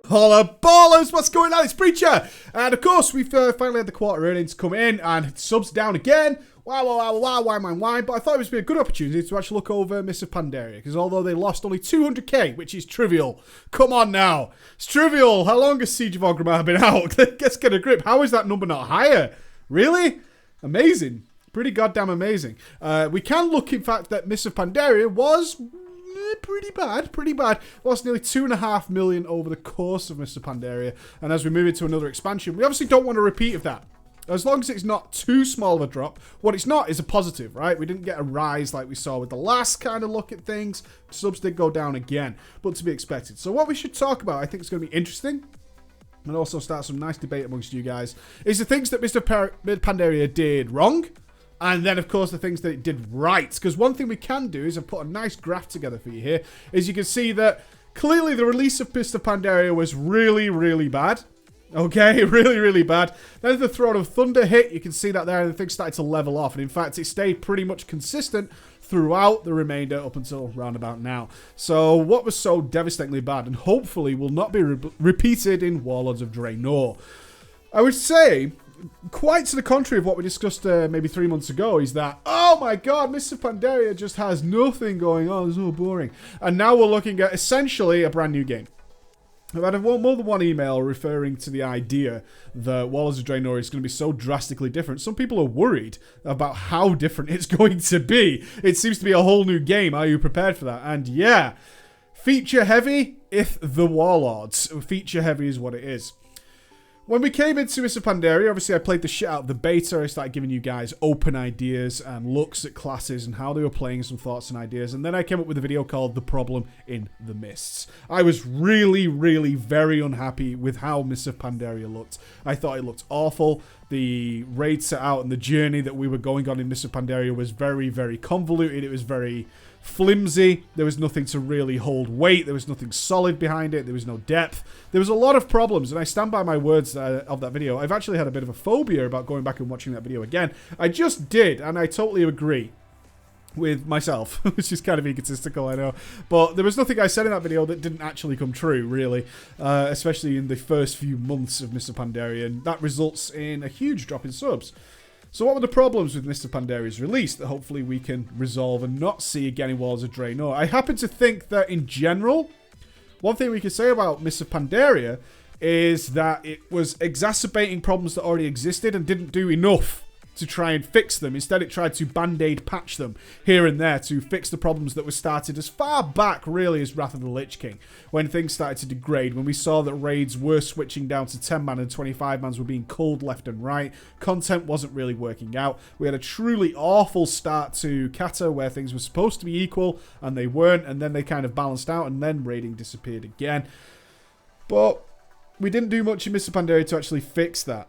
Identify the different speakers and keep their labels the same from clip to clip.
Speaker 1: Holla ballers, what's going on? It's Preacher. And of course, we've finally had the quarter earnings come in and subs down again. Why? But I thought it was a good opportunity to actually look over Mr. Pandaria, because although they lost only 200k, which is trivial. Come on now. It's trivial. How long has Siege of Orgrimmar been out? Let's get a grip. How is that number not higher? Really? Amazing. Pretty goddamn amazing. We can look, in fact, that Mr. Pandaria was pretty bad. Lost nearly 2.5 million over the course of Mr. Pandaria. And as we move into another expansion, we obviously don't want a repeat of that. As long as it's not too small of a drop. What it's not is a positive, right? We didn't get a rise like we saw with the last kind of look at things. Subs did go down again, but to be expected. So what we should talk about, I think it's going to be interesting, and also start some nice debate amongst you guys, is the things that Mr. Pandaria did wrong. And then, of course, the things that it did right. Because one thing we can do is I've put a nice graph together for you here. Is you can see that clearly the release of Mr. Pandaria was really bad. Okay, really bad. Then the Throne of Thunder hit. You can see that there, and things started to level off. And in fact, it stayed pretty much consistent throughout the remainder up until round about now. So what was so devastatingly bad and hopefully will not be repeated in Warlords of Draenor? I would say, quite to the contrary of what we discussed maybe 3 months ago, is that, oh my god, Mr. Pandaria just has nothing going on, it's so boring. And now we're looking at essentially a brand new game. I've had more than one email referring to the idea that Warlords of Draenor is going to be so drastically different. Some people are worried about how different it's going to be. It seems to be a whole new game. Are you prepared for that? And yeah, feature heavy, if the Warlords. Feature heavy is what it is. When we came into Mr. Pandaria, obviously I played the shit out of the beta. I started giving you guys open ideas and looks at classes and how they were playing, some thoughts and ideas. And then I came up with a video called The Problem in the Mists. I was really very unhappy with how Mr. Pandaria looked. I thought it looked awful. The raid set out and the journey that we were going on in Mr. Pandaria was very convoluted. It was very flimsy. There was nothing to really hold weight. There was nothing solid behind it. There was no depth. There was a lot of problems, and I stand by my words of that video. I've actually had a bit of a phobia about going back and watching that video again. I just did, and I totally agree with myself, which is kind of egotistical, I know. But there was nothing I said in that video that didn't actually come true, really, especially in the first few months of Mr. Pandaria, and that results in a huge drop in subs. So what were the problems with Mr. Pandaria's release that hopefully we can resolve and not see again in Warlords of Draenor? I happen to think that in general, one thing we can say about Mr. Pandaria is that it was exacerbating problems that already existed and didn't do enough to try and fix them. Instead, it tried to band-aid patch them here and there to fix the problems that were started as far back, really, as Wrath of the Lich King, when things started to degrade, when we saw that raids were switching down to 10-man and 25-mans were being culled left and right. Content wasn't really working out. We had a truly awful start to Kata, where things were supposed to be equal, and they weren't, and then they kind of balanced out, and then raiding disappeared again. But we didn't do much in Mr. Pandaria to actually fix that.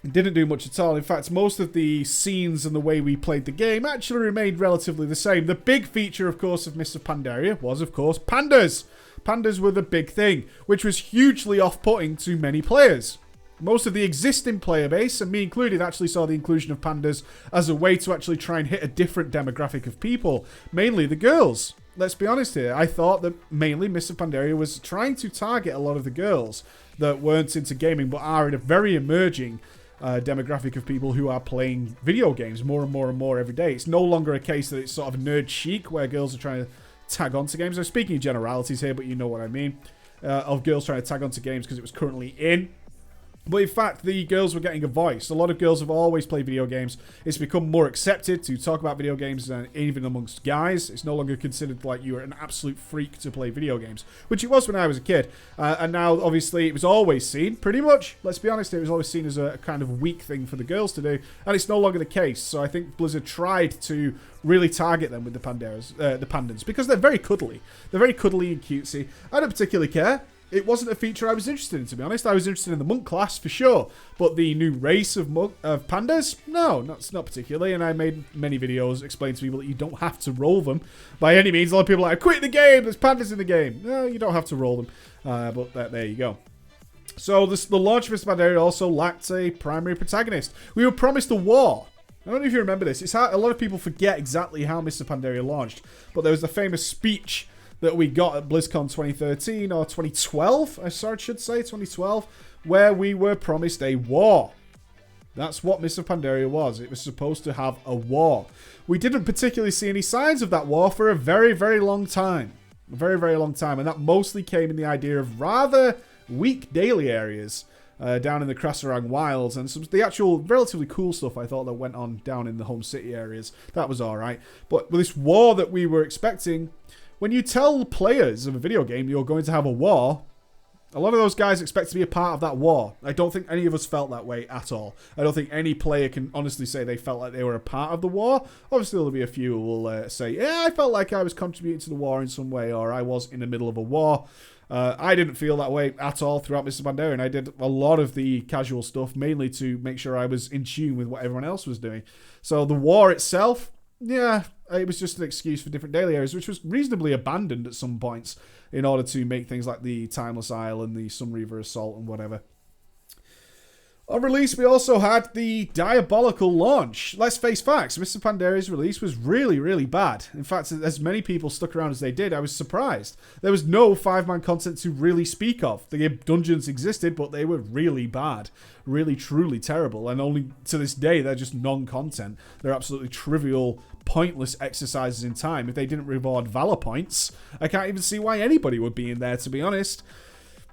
Speaker 1: Didn't do much at all. In fact, most of the scenes and the way we played the game actually remained relatively the same. The big feature, of course, of Mr. Pandaria was, of course, pandas. Pandas were the big thing, which was hugely off-putting to many players. Most of the existing player base, and me included, actually saw the inclusion of pandas as a way to actually try and hit a different demographic of people, mainly the girls. Let's be honest here. I thought that mainly Mr. Pandaria was trying to target a lot of the girls that weren't into gaming but are in a very emerging demographic of people who are playing video games more and more every day. It's no longer a case that it's sort of nerd chic where girls are trying to tag onto games. I'm speaking in generalities here, but you know what I mean. Of girls trying to tag onto games because it was currently in. But in fact, the girls were getting a voice. A lot of girls have always played video games. It's become more accepted to talk about video games, even amongst guys. It's no longer considered like you're an absolute freak to play video games, which it was when I was a kid. And now, obviously, it was always seen, pretty much, let's be honest, it was always seen as a kind of weak thing for the girls to do. And it's no longer the case. So I think Blizzard tried to really target them with the pandas, because they're very cuddly. They're very cuddly and cutesy. I don't particularly care. It wasn't a feature I was interested in, to be honest. I was interested in the monk class, for sure. But the new race of pandas? No, not particularly. And I made many videos explaining to people that you don't have to roll them by any means. A lot of people are like, quit the game, there's pandas in the game. No, you don't have to roll them. But there you go. So the launch of Mr. Pandaria also lacked a primary protagonist. We were promised a war. I don't know if you remember this. It's how a lot of people forget exactly how Mr. Pandaria launched. But there was the famous speech that we got at BlizzCon 2013 or 2012, I should say, 2012, where we were promised a war. That's what Mists of Pandaria was. It was supposed to have a war. We didn't particularly see any signs of that war for a very, very long time. A very, very long time. And that mostly came in the idea of rather weak daily areas down in the Krasarang Wilds. And some the actual relatively cool stuff I thought that went on down in the home city areas. That was alright. But with this war that we were expecting, when you tell players of a video game you're going to have a war, a lot of those guys expect to be a part of that war. I don't think any of us felt that way at all. I don't think any player can honestly say they felt like they were a part of the war. Obviously, there'll be a few who will say, yeah, I felt like I was contributing to the war in some way, or I was in the middle of a war. I didn't feel that way at all throughout Mists of Pandaria, and I did a lot of the casual stuff, mainly to make sure I was in tune with what everyone else was doing. So the war itself, yeah, it was just an excuse for different daily areas, which was reasonably abandoned at some points in order to make things like the Timeless Isle and the Sunreaver Assault and whatever. On release, we also had the Diabolical launch. Let's face facts, Mists of Pandaria's release was really, really bad. In fact, as many people stuck around as they did, I was surprised. There was no 5-man content to really speak of. The dungeons existed, but they were really bad. Really, truly terrible. And only to this day, they're just non-content. They're absolutely trivial, pointless exercises in time. If they didn't reward Valor points, I can't even see why anybody would be in there, to be honest.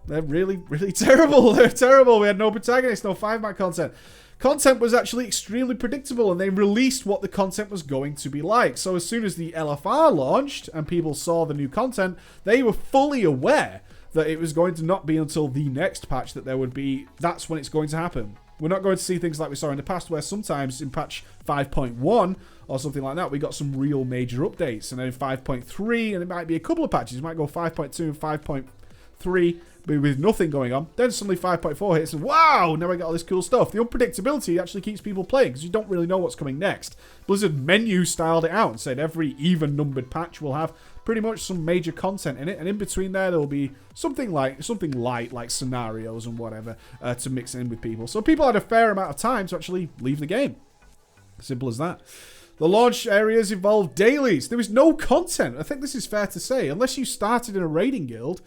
Speaker 1: They're really, really terrible. They're terrible. We had no protagonist, no 5-man content. Content was actually extremely predictable, and they released what the content was going to be like. So as soon as the LFR launched and people saw the new content, they were fully aware that it was going to not be until the next patch that there would be, that's when it's going to happen. We're not going to see things like we saw in the past, where sometimes in patch 5.1 or something like that, we got some real major updates. And then in 5.3, and it might be a couple of patches, it might go 5.2 and 5.3, but with nothing going on. Then suddenly 5.4 hits and wow, now I got all this cool stuff. The unpredictability actually keeps people playing because you don't really know what's coming next. Blizzard menu styled it out and said every even numbered patch will have pretty much some major content in it, and in between there will be something light like scenarios and whatever to mix in with people. So people had a fair amount of time to actually leave the game. Simple as that. The launch areas involved dailies. There was no content. I think this is fair to say. Unless you started in a raiding guild,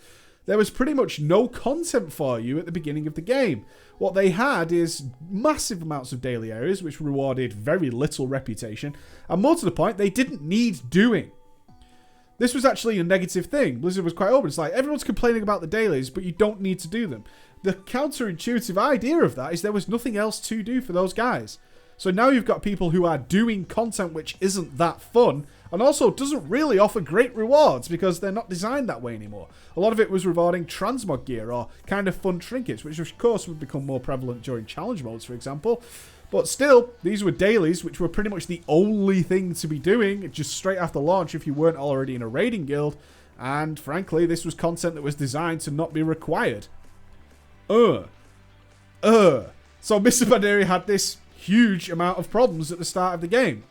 Speaker 1: there was pretty much no content for you at the beginning of the game. What they had is massive amounts of daily areas, which rewarded very little reputation. And more to the point, they didn't need doing. This was actually a negative thing. Blizzard was quite open. It's like, everyone's complaining about the dailies, but you don't need to do them. The counterintuitive idea of that is there was nothing else to do for those guys. So now you've got people who are doing content which isn't that fun, and also doesn't really offer great rewards because they're not designed that way anymore. A lot of it was rewarding transmog gear or kind of fun trinkets, which of course would become more prevalent during challenge modes, for example. But still, these were dailies, which were pretty much the only thing to be doing just straight after launch if you weren't already in a raiding guild. And frankly, this was content that was designed to not be required. So Mists of Pandaria had this huge amount of problems at the start of the game.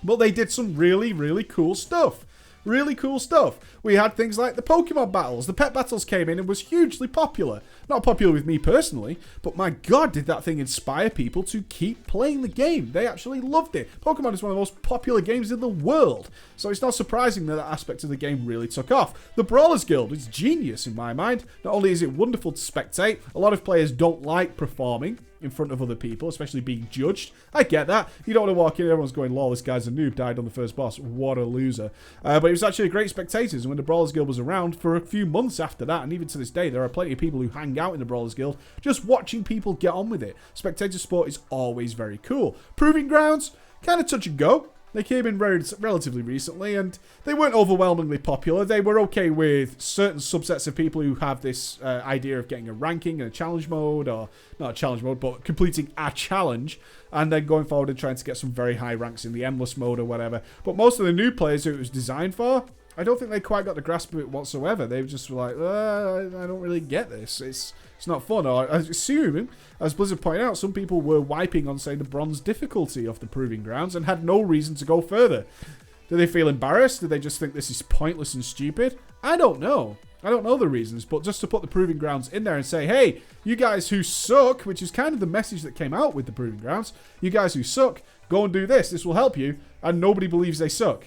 Speaker 1: But they did some really, really cool stuff. Really cool stuff. We had things like the Pokemon battles. The pet battles came in and was hugely popular. Not popular with me personally, but my god, did that thing inspire people to keep playing the game. They actually loved it. Pokemon is one of the most popular games in the world, so it's not surprising that that aspect of the game really took off. The Brawlers Guild is genius in my mind. Not only is it wonderful to spectate, a lot of players don't like performing in front of other people, especially being judged. I get that. You don't want to walk in, everyone's going, lol, this guy's a noob, died on the first boss. What a loser. But it was actually a great spectators, and when the Brawlers Guild was around for a few months after that, and even to this day, there are plenty of people who hang out in the Brawlers Guild just watching people get on with it. Spectator sport is always very cool. Proving Grounds, kind of touch and go. They came in relatively recently, and they weren't overwhelmingly popular. They were okay with certain subsets of people who have this idea of getting a ranking in a challenge mode, or not a challenge mode, but completing a challenge, and then going forward and trying to get some very high ranks in the endless mode or whatever. But most of the new players who it was designed for, I don't think they quite got the grasp of it whatsoever. They just were like, I don't really get this. It's not fun. Or I assume, as Blizzard pointed out, some people were wiping on, say, the bronze difficulty off the Proving Grounds and had no reason to go further. Do they feel embarrassed? Do they just think this is pointless and stupid? I don't know. I don't know the reasons, but just to put the Proving Grounds in there and say, hey, you guys who suck, which is kind of the message that came out with the Proving Grounds, you guys who suck, go and do this. This will help you, and nobody believes they suck.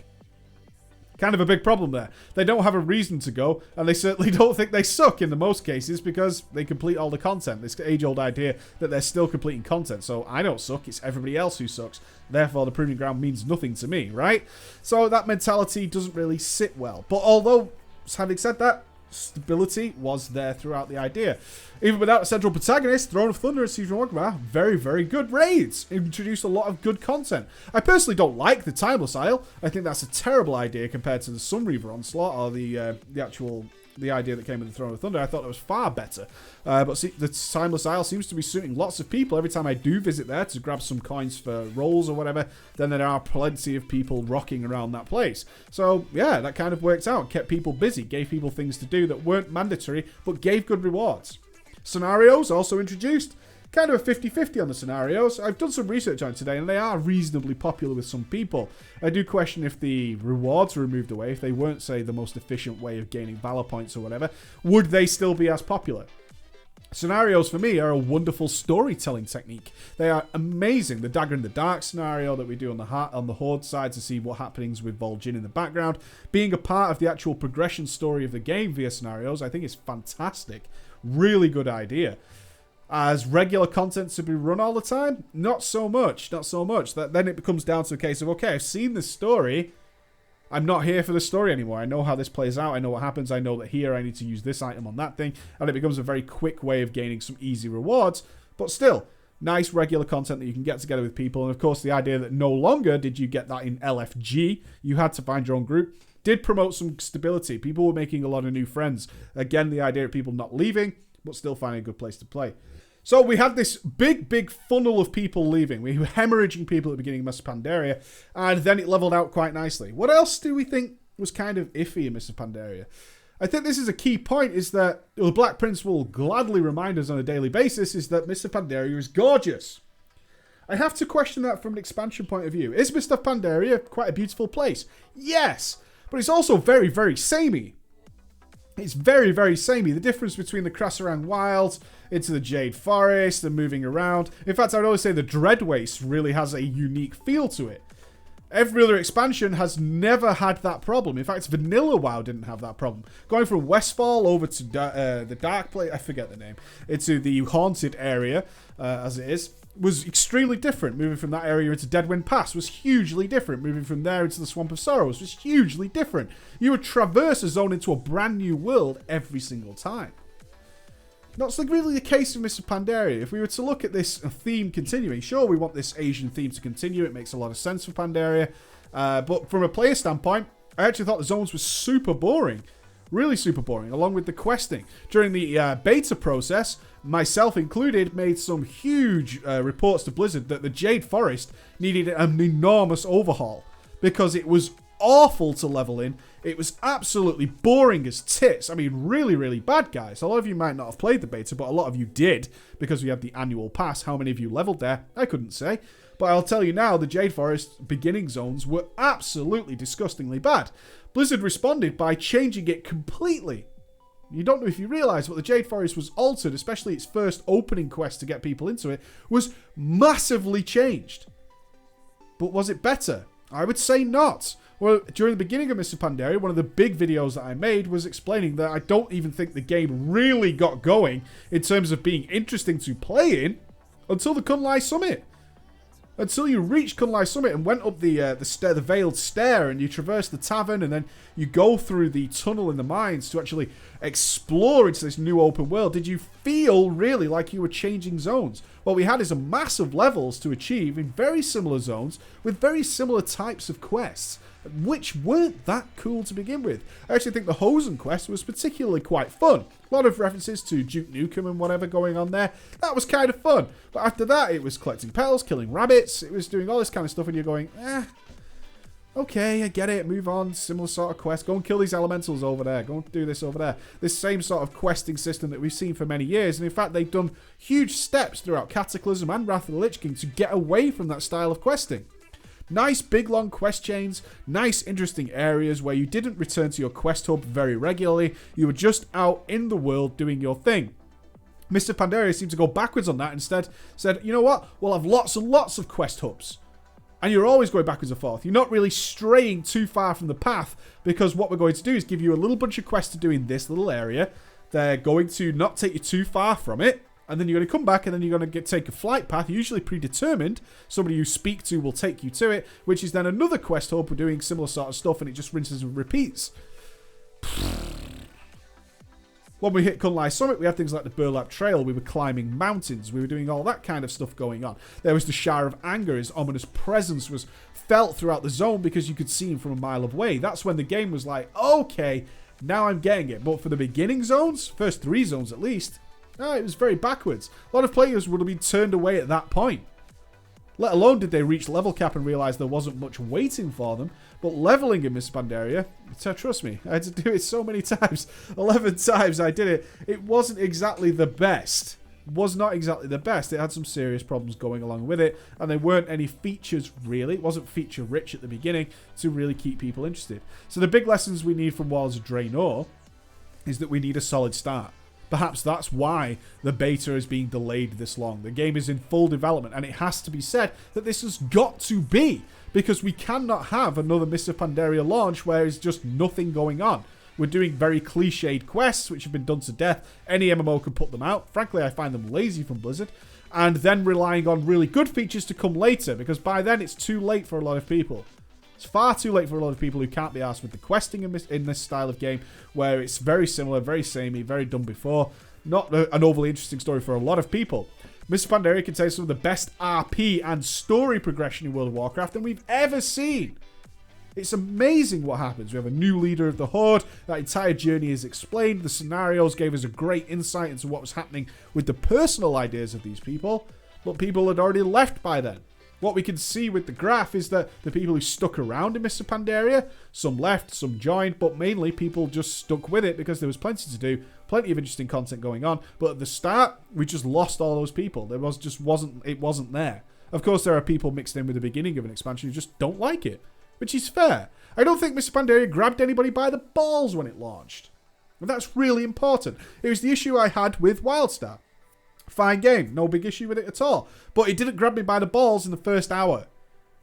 Speaker 1: Kind of a big problem there. They don't have a reason to go, and they certainly don't think they suck in the most cases because they complete all the content. This age-old idea that they're still completing content. So I don't suck, it's everybody else who sucks. Therefore, the proving ground means nothing to me, right? So that mentality doesn't really sit well. But although, having said that, stability was there throughout the idea. Even without a central protagonist, Throne of Thunder and Siege of Orgrimmar, very, very good raids. Introduced a lot of good content. I personally don't like the Timeless Isle. I think that's a terrible idea compared to the Sunreaver Onslaught or the idea that came with the Throne of Thunder. I thought it was far better. But see, the Timeless Isle seems to be suiting lots of people. Every time I do visit there to grab some coins for rolls or whatever, then there are plenty of people rocking around that place. So, yeah, that kind of worked out. Kept people busy, gave people things to do that weren't mandatory, but gave good rewards. Scenarios also introduced. Kind of a 50-50 on the scenarios. I've done some research on it today, and they are reasonably popular with some people. I do question if the rewards were removed away, if they weren't, say, the most efficient way of gaining valor points or whatever, would they still be as popular? Scenarios, for me, are a wonderful storytelling technique. They are amazing. The Dagger in the Dark scenario that we do on the Horde side to see what happenings with Vol'jin in the background. Being a part of the actual progression story of the game via scenarios, I think is fantastic. Really good idea. As regular content to be run all the time? Not so much. Not so much. Then it becomes down to a case of, okay, I've seen this story. I'm not here for the story anymore. I know how this plays out. I know what happens. I know that here I need to use this item on that thing. And it becomes a very quick way of gaining some easy rewards. But still, nice regular content that you can get together with people. And of course, the idea that no longer did you get that in LFG. You had to find your own group. Did promote some stability. People were making a lot of new friends. Again, the idea of people not leaving, but still finding a good place to play. So we had this big funnel of people leaving. We were hemorrhaging people at the beginning of Mr. Pandaria, and then it leveled out quite nicely. What else do we think was kind of iffy in Mr. Pandaria? I think this is a key point, is that the Black Prince will gladly remind us on a daily basis, is that Mr. Pandaria is gorgeous. I have to question that from an expansion point of view. Is Mr. Pandaria quite a beautiful place? Yes, but it's also very, very samey. It's very, very samey. The difference between the Krasarang Wilds into the Jade Forest and moving around. In fact, I would always say the Dread Waste really has a unique feel to it. Every other expansion has never had that problem. In fact, Vanilla WoW didn't have that problem. Going from Westfall over to the Dark Place, I forget the name, into the Haunted area, as it is, was extremely different. Moving from that area into Deadwind Pass was hugely different. Moving from there into the Swamp of Sorrows was hugely different. You would traverse a zone into a brand new world every single time. That's really the case of Mr. Pandaria. If we were to look at this theme continuing, sure, we want this Asian theme to continue. It makes a lot of sense for Pandaria. But from a player standpoint, I actually thought the zones were super boring. Really super boring, along with the questing. During the beta process, myself included, made some huge reports to Blizzard that the Jade Forest needed an enormous overhaul because it was awful to level in. It was absolutely boring as tits. I mean, really, really bad, guys. A lot of you might not have played the beta, but a lot of you did because we had the annual pass. How many of you leveled there? I couldn't say. But I'll tell you now, the Jade Forest beginning zones were absolutely disgustingly bad. Blizzard responded by changing it completely. You don't know if you realise, but the Jade Forest was altered, especially its first opening quest to get people into it, was massively changed. But was it better? I would say not. Well, during the beginning of Mr. Pandaria, one of the big videos that I made was explaining that I don't even think the game really got going in terms of being interesting to play in until the Kunlai Summit. Until you reached Kunlai Summit and went up the Veiled Stair and you traverse the tavern and then you go through the tunnel in the mines to actually explore into this new open world, did you feel really like you were changing zones? What we had is a massive levels to achieve in very similar zones with very similar types of quests, which weren't that cool to begin with. I actually think the Hosen quest was particularly quite fun. A lot of references to Duke Nukem and whatever going on there. That was kind of fun. But after that, it was collecting petals, killing rabbits. It was doing all this kind of stuff and you're going, okay, I get it, move on, similar sort of quest. Go and kill these elementals over there. Go and do this over there. This same sort of questing system that we've seen for many years. And in fact, they've done huge steps throughout Cataclysm and Wrath of the Lich King to get away from that style of questing. Nice big long quest chains, nice interesting areas where you didn't return to your quest hub very regularly. You were just out in the world doing your thing. Mr. Pandaria seemed to go backwards on that. Instead said, you know what, we'll have lots and lots of quest hubs. And you're always going backwards and forth. You're not really straying too far from the path, because what we're going to do is give you a little bunch of quests to do in this little area. They're going to not take you too far from it. And then you're going to come back and then you're going to take a flight path, usually predetermined. Somebody you speak to will take you to it, which is then another quest hub. We're doing similar sort of stuff, and it just rinses and repeats. When we hit Kunlai Summit, we had things like the Burlap Trail. We were climbing mountains. We were doing all that kind of stuff going on. There was the Shire of Anger. His ominous presence was felt throughout the zone because you could see him from a mile away. That's when the game was like, okay, now I'm getting it. But for the beginning zones, first 3 zones at least, it was very backwards. A lot of players would have been turned away at that point. Let alone did they reach level cap and realise there wasn't much waiting for them. But leveling in Miss Pandaria, trust me, I had to do it so many times. 11 times I did it. It wasn't exactly the best. Was not exactly the best. It had some serious problems going along with it. And there weren't any features, really. It wasn't feature rich at the beginning to really keep people interested. So the big lessons we need from Wilds of Draenor is that we need a solid start. Perhaps that's why the beta is being delayed this long. The game is in full development, and it has to be said that this has got to be, because we cannot have another Mists of Pandaria launch where there's just nothing going on. We're doing very cliched quests, which have been done to death. Any MMO can put them out. Frankly, I find them lazy from Blizzard. And then relying on really good features to come later, because by then it's too late for a lot of people. It's far too late for a lot of people who can't be arsed with the questing in this style of game, where it's very similar, very samey, very done before. Not an overly interesting story for a lot of people. Mists of Pandaria contains some of the best RP and story progression in World of Warcraft than we've ever seen. It's amazing what happens. We have a new leader of the Horde. That entire journey is explained. The scenarios gave us a great insight into what was happening with the personal ideas of these people. But people had already left by then. What we can see with the graph is that the people who stuck around in Mists of Pandaria, some left, some joined, but mainly people just stuck with it because there was plenty to do, plenty of interesting content going on. But at the start, we just lost all those people. It wasn't there. Of course, there are people mixed in with the beginning of an expansion who just don't like it, which is fair. I don't think Mists of Pandaria grabbed anybody by the balls when it launched. And that's really important. It was the issue I had with Wildstar. Fine game, no big issue with it at all. But it didn't grab me by the balls in the first hour.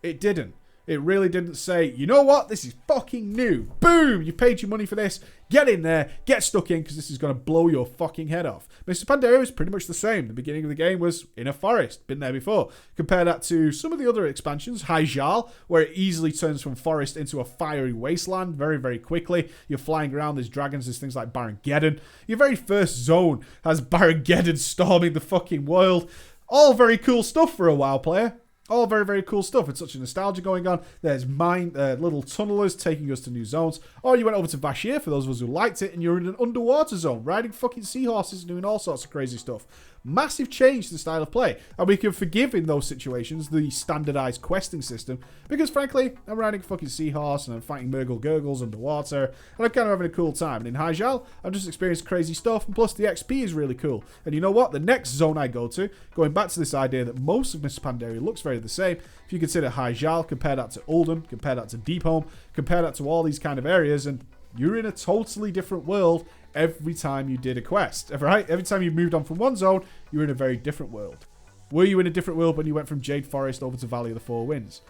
Speaker 1: It didn't. It really didn't say, you know what, this is fucking new. Boom, you paid your money for this. Get in there, get stuck in, because this is going to blow your fucking head off. Mists of Pandaria is pretty much the same. The beginning of the game was in a forest. Been there before. Compare that to some of the other expansions. Hyjal, where it easily turns from forest into a fiery wasteland very, very quickly. You're flying around, there's dragons, there's things like Barongeddon. Your very first zone has Barongeddon storming the fucking world. All very cool stuff for a WoW player. All very, very cool stuff. It's such a nostalgia going on. There's little tunnelers taking us to new zones. Or you went over to Vashir, for those of us who liked it, and you're in an underwater zone, riding fucking seahorses and doing all sorts of crazy stuff. Massive change to the style of play. And we can forgive, in those situations, the standardized questing system. Because, frankly, I'm riding a fucking seahorse, and I'm fighting Murgle Gurgles underwater, and I'm kind of having a cool time. And in Hyjal, I've just experienced crazy stuff, and plus the XP is really cool. And you know what? The next zone I go to, going back to this idea that most of Mists of Pandaria looks very the same, if you consider Hyjal, compare that to Uldum, compare that to Deepholm, compare that to all these kind of areas, and you're in a totally different world every time you did a quest, right? Every time you moved on from one zone, you were in a very different world. Were you in a different world when you went from Jade Forest over to Valley of the Four Winds?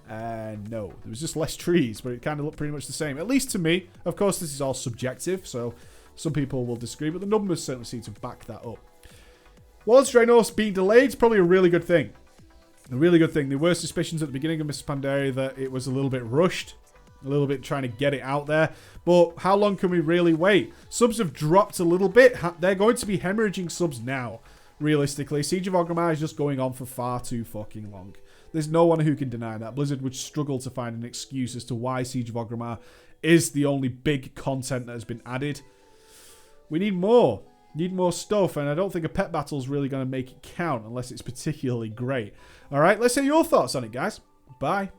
Speaker 1: No. There was just less trees, but it kind of looked pretty much the same. At least to me. Of course, this is all subjective, so some people will disagree, but the numbers certainly seem to back that up. Wilds of Draenor being delayed is probably a really good thing. A really good thing. There were suspicions at the beginning of Mists of Pandaria that it was a little bit rushed. A little bit trying to get it out there. But how long can we really wait? Subs have dropped a little bit. They're going to be hemorrhaging subs now, realistically. Siege of Orgrimmar is just going on for far too fucking long. There's no one who can deny that. Blizzard would struggle to find an excuse as to why Siege of Orgrimmar is the only big content that has been added. We need more. Need more stuff, and I don't think a pet battle is really going to make it count unless it's particularly great. Alright, let's hear your thoughts on it, guys. Bye.